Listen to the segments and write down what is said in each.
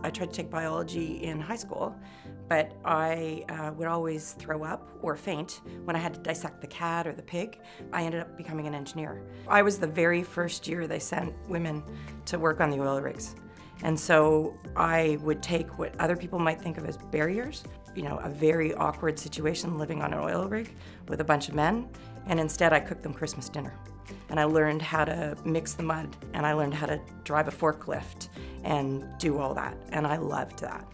I tried to take biology in high school, but I would always throw up or faint when I had to dissect the cat or the pig. I ended up becoming an engineer. I was the very first year they sent women to work on the oil rigs. And so I would take what other people might think of as barriers, you know, a very awkward situation living on an oil rig with a bunch of men, and instead I cooked them Christmas dinner. And I learned how to mix the mud, and I learned how to drive a forklift and do all that, and I loved that.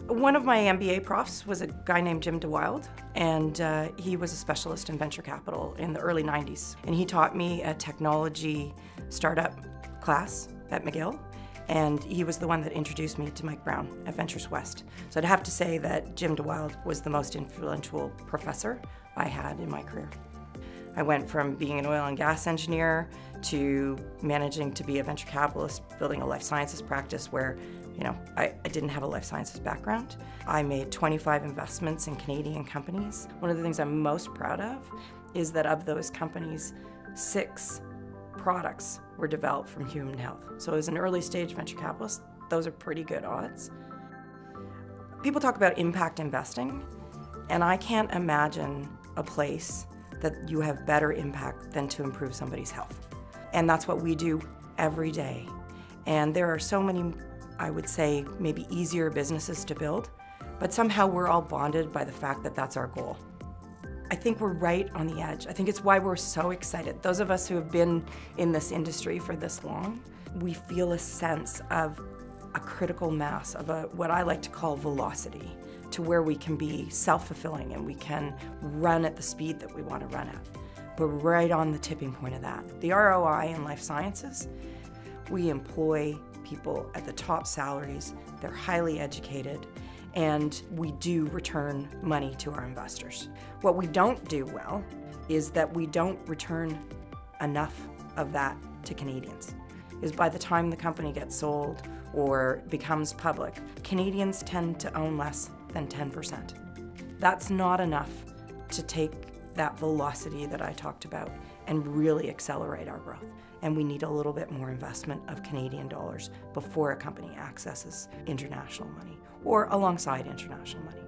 One of my MBA profs was a guy named Jim DeWild, and he was a specialist in venture capital in the early 90s. And he taught me a technology startup class at McGill, and he was the one that introduced me to Mike Brown at Ventures West. So I'd have to say that Jim DeWild was the most influential professor I had in my career. I went from being an oil and gas engineer to managing to be a venture capitalist, building a life sciences practice where, you know, I didn't have a life sciences background. I made 25 investments in Canadian companies. One of the things I'm most proud of is that of those companies, 6 products were developed from human health. So as an early stage venture capitalist, those are pretty good odds. People talk about impact investing, and I can't imagine a place that you have better impact than to improve somebody's health. And that's what we do every day. And there are so many, I would say, maybe easier businesses to build, but somehow we're all bonded by the fact that that's our goal. I think we're right on the edge. I think it's why we're so excited. Those of us who have been in this industry for this long, we feel a sense of a critical mass, of what I like to call velocity, to where we can be self-fulfilling and we can run at the speed that we want to run at. We're right on the tipping point of that. The ROI in life sciences, we employ people at the top salaries, they're highly educated, and we do return money to our investors. What we don't do well is that we don't return enough of that to Canadians. Is by the time the company gets sold or becomes public, Canadians tend to own less than 10%. That's not enough to take that velocity that I talked about and really accelerate our growth. And we need a little bit more investment of Canadian dollars before a company accesses international money or alongside international money.